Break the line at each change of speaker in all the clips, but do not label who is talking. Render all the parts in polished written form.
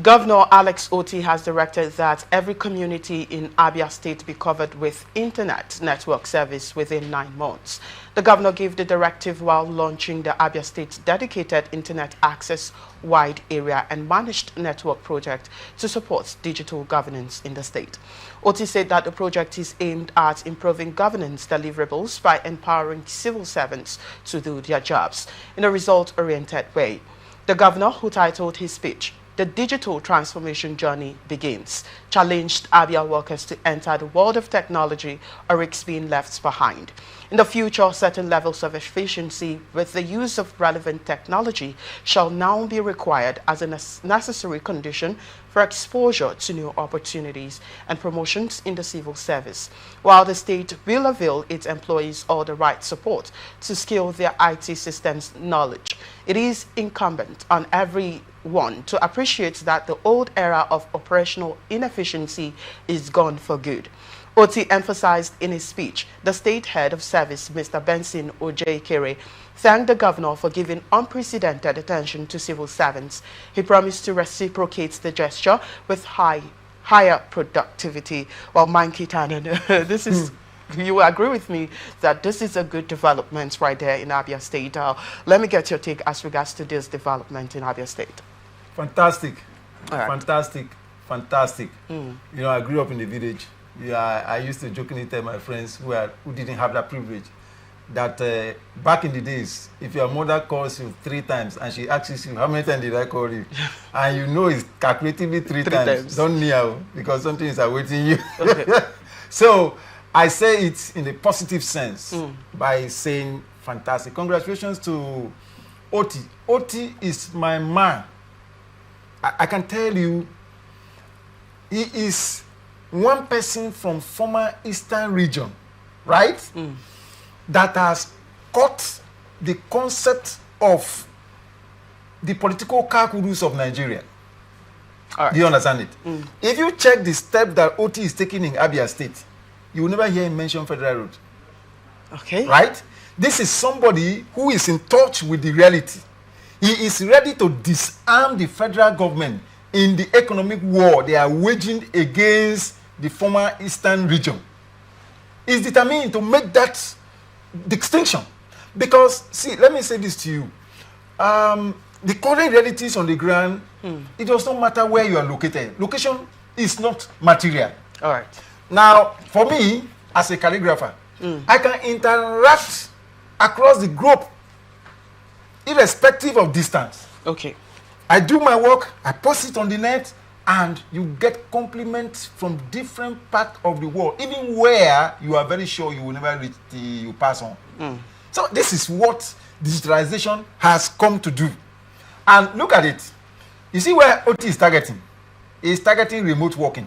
Governor Alex Otti has directed that every community in Abia State be covered with internet network service within 9 months. The governor gave the directive while launching the Abia State dedicated internet access wide area and managed network project to support digital governance in the state. Otti said that the project is aimed at improving governance deliverables by empowering civil servants to do their jobs in a result-oriented way. The governor, who titled his speech, "The Digital Transformation Journey Begins," challenged Abia workers to enter the world of technology or risk being left behind. In the future, certain levels of efficiency with the use of relevant technology shall now be required as a necessary condition for exposure to new opportunities and promotions in the civil service, while the state will avail its employees all the right support to scale their IT systems knowledge. It is incumbent on everyone to appreciate that the old era of operational inefficiency is gone for good. Otti emphasized in his speech, the state head of service, Mr. Benson Ojekere, thanked the governor for giving unprecedented attention to civil servants. He promised to reciprocate the gesture with higher productivity. Well, Mankitanen, this is, you agree with me that this is a good development right there in Abia State. Let me get your take as regards to this development in Abia State.
Fantastic,
Right.
fantastic. You know, I grew up in the village. Yeah, I used to jokingly tell my friends who didn't have that privilege that back in the days, if your mother calls you 3 times and she asks you, how many times did I call you? And you know it's calculatively 3 times. Don't kneel because something is awaiting you. Okay. So I say it in a positive sense by saying fantastic. Congratulations to Otti. Otti is my man. I can tell you, he is one person from former Eastern region, right? That has caught the concept of the political calculus of Nigeria. Right. Do you understand it? If you check the step that Otti is taking in Abia State, you will never hear him mention Federal Road.
Okay.
Right? This is somebody who is in touch with the reality. He is ready to disarm the federal government in the economic war they are waging against the former Eastern region. He's determined to make that distinction. Because, see, let me say this to you. The current realities on the ground, it does not matter where you are located. Location is not material.
All right.
Now, for me, as a calligrapher, I can interact across the globe, irrespective of distance.
Okay.
I do my work, I post it on the net, and you get compliments from different parts of the world, even where you are very sure you will never reach you pass on. So this is what digitalization has come to do. And look at it. You see where Otti is targeting? He's targeting remote working.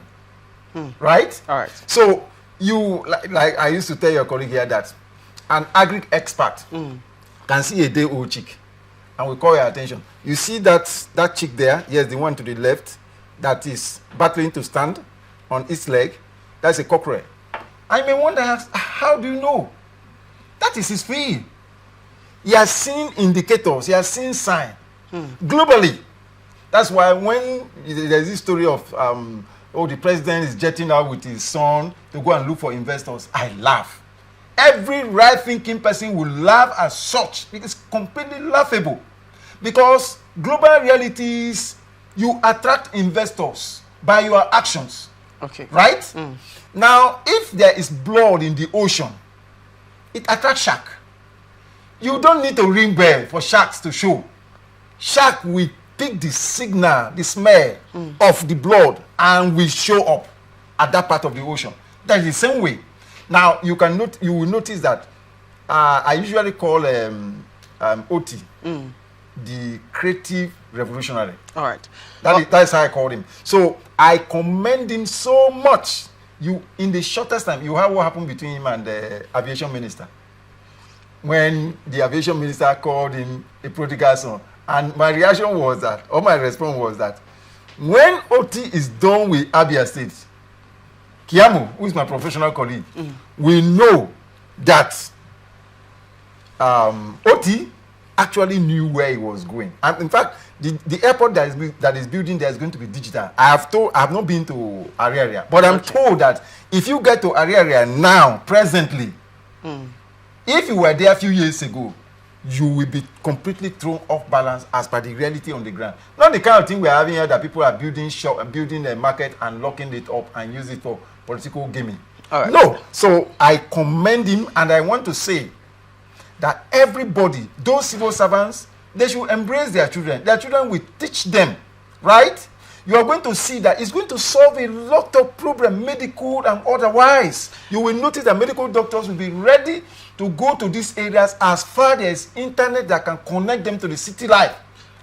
Right?
All right.
So you, like I used to tell your colleague here that an agri expert can see a day-old chick and will call your attention. You see that chick there? Yes, the one to the left that is battling to stand on its leg. That's a cockerel. I may wonder, how do you know? That is his field. He has seen indicators. He has seen signs. Globally. That's why when there's this story of the president is jetting out with his son to go and look for investors, I laugh. Every right-thinking person will laugh as such. It is completely laughable. Because global realities, you attract investors by your actions.
Okay.
Right? Now, if there is blood in the ocean, it attracts shark. You don't need to ring bell for sharks to show. Shark will pick the signal, the smell of the blood, and will show up at that part of the ocean. That is the same way. Now, you will notice that I usually call Otti the creative revolutionary. All right. That's how I called him. So I commend him so much. In the shortest time, you have what happened between him and the aviation minister. When the aviation minister called him a prodigal son. And my reaction was that, or my response was that, when Otti is done with Abia State, Kiamu, who is my professional colleague, will know that Otti actually knew where he was going. And in fact, the airport that is building there is going to be digital. I have not been to Area, but I'm told that if you get to Area now, presently, if you were there a few years ago, you will be completely thrown off balance as per the reality on the ground. Not the kind of thing we're having here that people are building shop and building a market and locking it up and use it for political gaming.
All right.
No. So I commend him, and I want to say that everybody, those civil servants, they should embrace their children. Their children will teach them, right? You are going to see that it's going to solve a lot of problems, medical and otherwise. You will notice that medical doctors will be ready to go to these areas as far as internet that can connect them to the city life.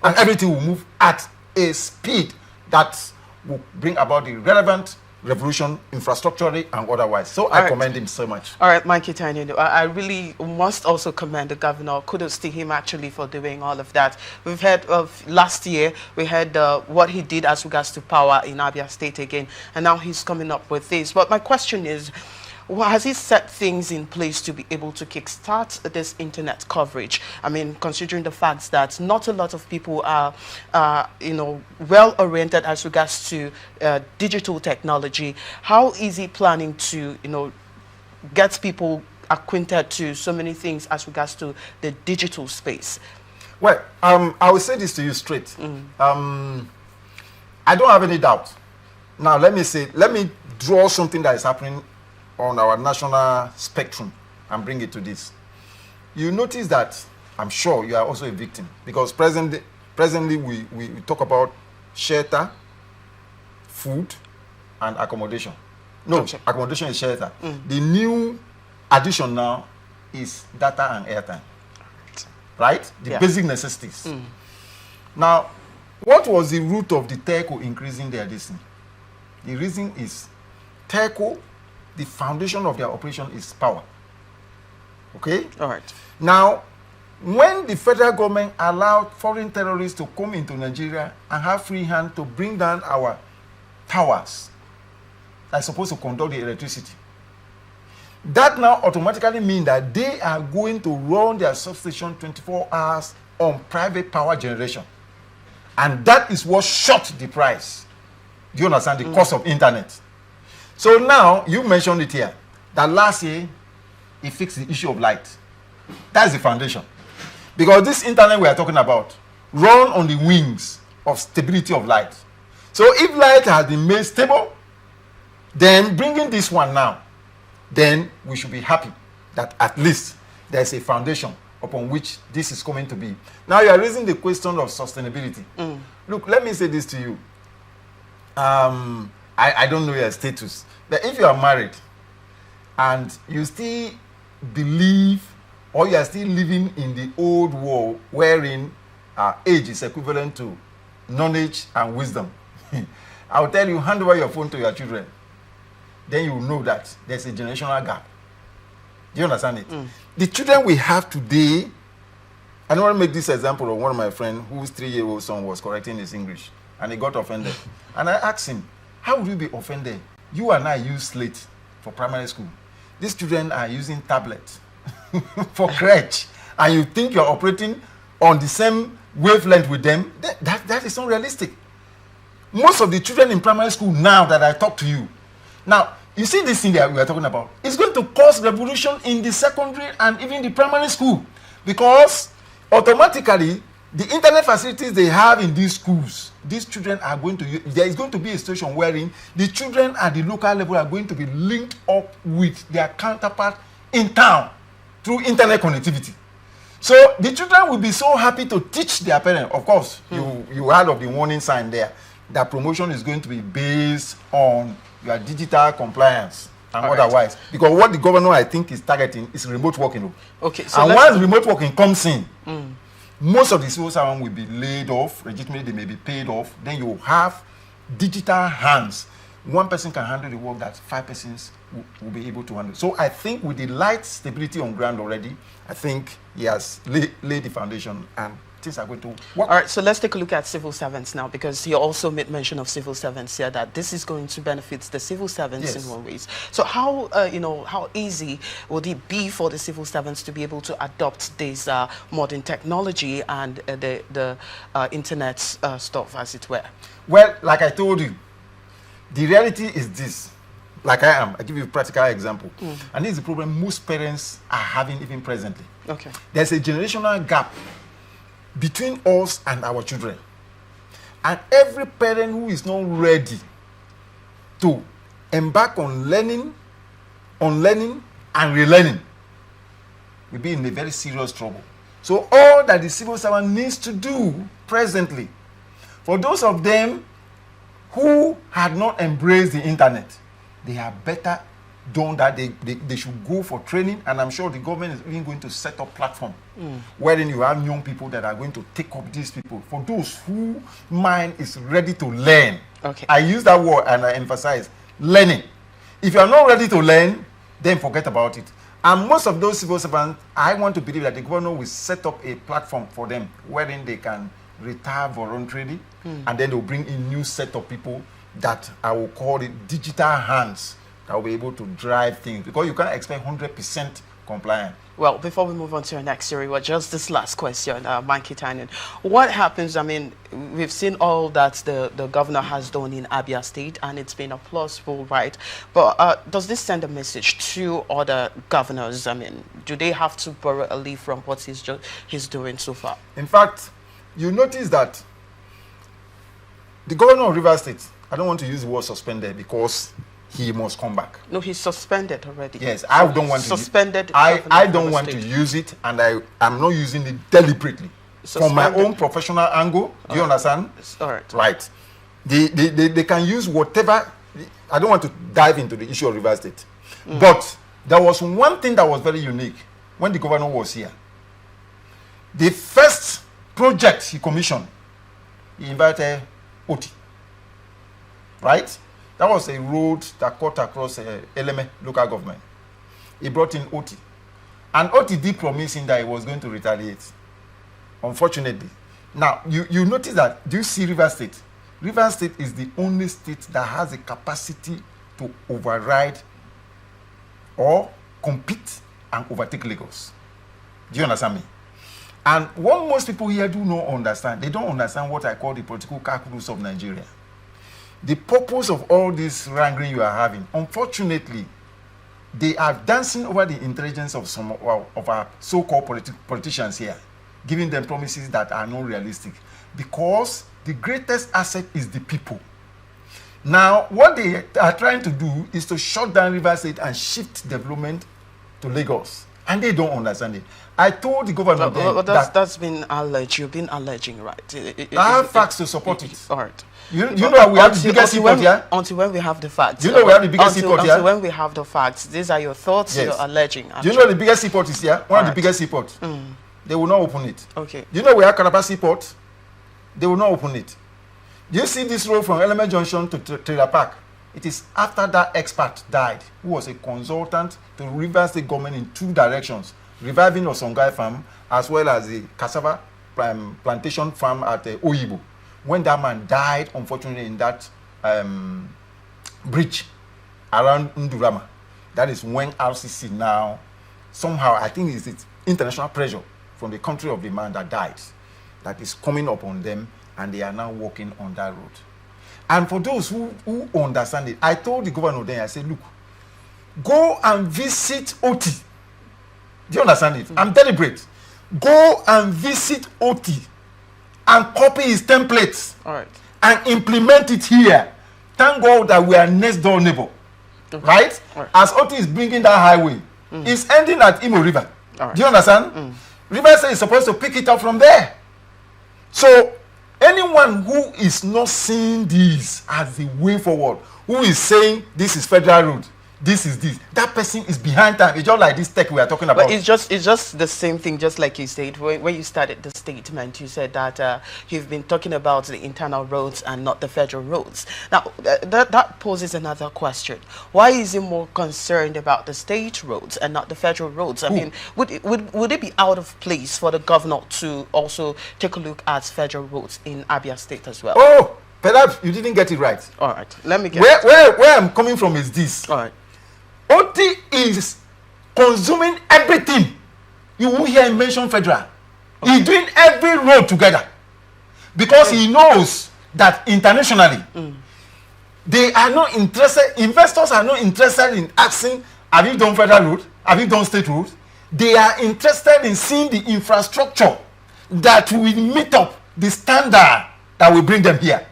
And everything will move at a speed that will bring about the relevant revolution, infrastructurally and otherwise. So I commend him so much.
All right, Mikey Tiny, I really must also commend the governor. Kudos to him actually for doing all of that. We've heard of last year, we heard what he did as regards to power in Abia State again, and now he's coming up with this. But my question is, has he set things in place to be able to kickstart this internet coverage? I mean, considering the fact that not a lot of people are, well-oriented as regards to digital technology, how is he planning to, get people acquainted to so many things as regards to the digital space?
Well, I will say this to you straight. I don't have any doubt. Now, let me draw something that is happening on our national spectrum and bring it to this. You notice that, I'm sure you are also a victim, because presently we talk about shelter, food, and accommodation. No, accommodation is shelter. The new addition now is data and airtime. Right? The basic necessities. Now, what was the root of the telco increasing their destiny? The reason is telco, the foundation of their operation is power. Okay?
All right.
Now, when the federal government allowed foreign terrorists to come into Nigeria and have free hand to bring down our towers that are supposed to conduct the electricity, that now automatically means that they are going to run their substation 24 hours on private power generation. And that is what shot the price. Do you understand? The cost of internet. So now, you mentioned it here, that last year, it fixed the issue of light. That's the foundation. Because this internet we are talking about run on the wings of stability of light. So if light has been made stable, then bringing this one now, then we should be happy that at least there's a foundation upon which this is coming to be. Now you are raising the question of sustainability. Look, let me say this to you. I don't know your status, but if you are married and you still believe or you are still living in the old world wherein age is equivalent to knowledge and wisdom, I will tell you, hand over your phone to your children. Then you will know that there's a generational gap. Do you understand it? The children we have today, I don't want to make this example of one of my friends whose 3-year-old son was correcting his English and he got offended. And I asked him, how would you be offended? You and I use slate for primary school. These children are using tablets for crèche, and you think you're operating on the same wavelength with them? That is unrealistic. Most of the children in primary school now that I talk to you, now, you see this thing that we are talking about, it's going to cause revolution in the secondary and even the primary school, because automatically the internet facilities they have in these schools, these children are going to use. There is going to be a situation wherein the children at the local level are going to be linked up with their counterpart in town through internet connectivity. So the children will be so happy to teach their parents. Of course, you heard of the warning sign there, that promotion is going to be based on your digital compliance and otherwise. Because what the governor, I think, is targeting is remote working.
Okay. So
and once remote working comes in, most of the civil servants will be laid off, legitimately they may be paid off. Then you have digital hands. One person can handle the work that 5 persons will be able to handle. So I think with the light stability on ground already, I think he has laid the foundation and things are going to work.
All right, so let's take a look at civil servants now, because you also made mention of civil servants here, that this is going to benefit the civil servants
Yes.
in one ways. So how, how easy would it be for the civil servants to be able to adopt this modern technology and the internet stuff, as it were?
Well, like I told you, the reality is this. Like I give you a practical example. And this is the problem most parents are having even presently.
Okay.
There's a generational gap between us and our children. And every parent who is not ready to embark on learning and relearning will be in a very serious trouble. So all that the civil servant needs to do presently, for those of them who had not embraced the internet, they are better done that. They should go for training, and I'm sure the government is even going to set up platform wherein you have young people that are going to take up these people. For those who mind is ready to learn.
Okay.
I use that word and I emphasize learning. If you are not ready to learn, then forget about it. And most of those civil servants, I want to believe that the governor will set up a platform for them wherein they can retire voluntarily, and then they'll bring in new set of people that I will call it digital hands that will be able to drive things, because you can't expect 100% compliant.
Well, before we move on to our next series, well, just this last question, Mike Kitanen. What happens, I mean, we've seen all that the governor has done in Abia State, and it's been a plausible, right? But does this send a message to other governors? I mean, do they have to borrow a leaf from what he's doing so far?
In fact, you notice that the governor of Rivers State, I don't want to use the word suspended because he must come back.
No, he's suspended already.
Yes, I don't want to
suspended.
I don't want to use it, and I'm not using it deliberately. From my own professional angle, do you understand?
All right.
Right. They can use whatever. I don't want to dive into the issue of Rivers State. But there was one thing that was very unique when the governor was here. The first project he commissioned, he invited Otti. Right? That was a road that cut across Eleme local government. He brought in Otti. And Otti did promise him that he was going to retaliate. Unfortunately. Now, you notice that, do you see Rivers State? Rivers State is the only state that has the capacity to override or compete and overtake Lagos. Do you understand me? And what most people here do not understand, they don't understand what I call the political calculus of Nigeria. The purpose of all this wrangling you are having, unfortunately, they are dancing over the intelligence of some of our so-called politicians here, giving them promises that are not realistic, because the greatest asset is the people. Now, what they are trying to do is to shut down Rivers State and shift development to Lagos, and they don't understand it. I told the government
that's been alleged. You've been alleging, right?
I have facts to support it.
All right.
You know we have the biggest seaport here?
Until when we have the facts.
You know we have the biggest seaport here?
Until when we have the facts. These are your thoughts. Yes. You're alleging.
Do you know the biggest seaport is here? One of the biggest seaports. They will not open it.
Okay.
Do you know we have Calabar Seaport? They will not open it. Do you see this road from Element Junction to Trailer Park? It is after that expert died, who was a consultant to Rivers State government in two directions, reviving Osongai farm as well as the cassava plantation farm at Oyibo. When that man died, unfortunately, in that bridge around Ndurama, that is when RCC now, somehow, I think it's international pressure from the country of the man that died, that is coming upon them, and they are now walking on that road. And for those who understand it, I told the governor then, I said, look, go and visit Otti. Do you understand it? I'm deliberate. Go and visit Otti and copy his templates.
All right.
And implement it here. Thank God that we are next door neighbor. Okay. Right?
Right?
As Otti is bringing that highway, it's ending at Imo River.
Right. Do
you understand? River State is supposed to pick it up from there. So, anyone who is not seeing this as the way forward, who is saying this is federal road, this is this. That person is behind time. It's just like this tech we are talking about.
But it's just the same thing, just like you said when you started the statement. You said that you've been talking about the internal roads and not the federal roads. Now that poses another question. Why is he more concerned about the state roads and not the federal roads? I mean, would it be out of place for the governor to also take a look at federal roads in Abia State as well?
Oh, perhaps you didn't get it right.
All right, let me get
where I'm coming from is this.
All right.
Otti is consuming everything. You will hear him mention federal. Okay. He's doing every road together because he knows that internationally they are not interested. Investors are not interested in asking, have you done federal road? Have you done state roads? They are interested in seeing the infrastructure that will meet up the standard that will bring them here.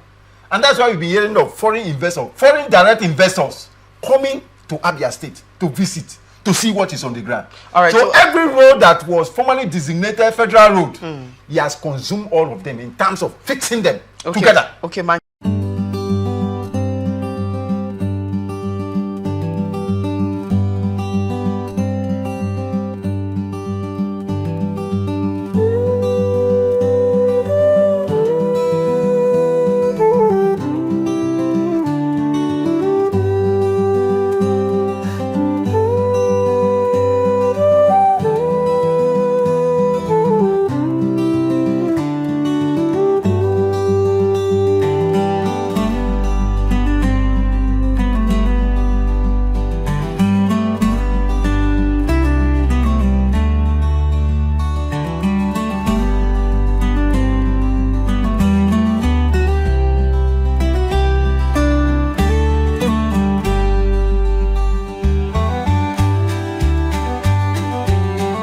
And that's why we've been hearing of foreign investors, foreign direct investors coming to Abia State to visit, to see what is on the ground. All right, so every road that was formerly designated federal road, he has consumed all of them in terms of fixing them together.
Okay,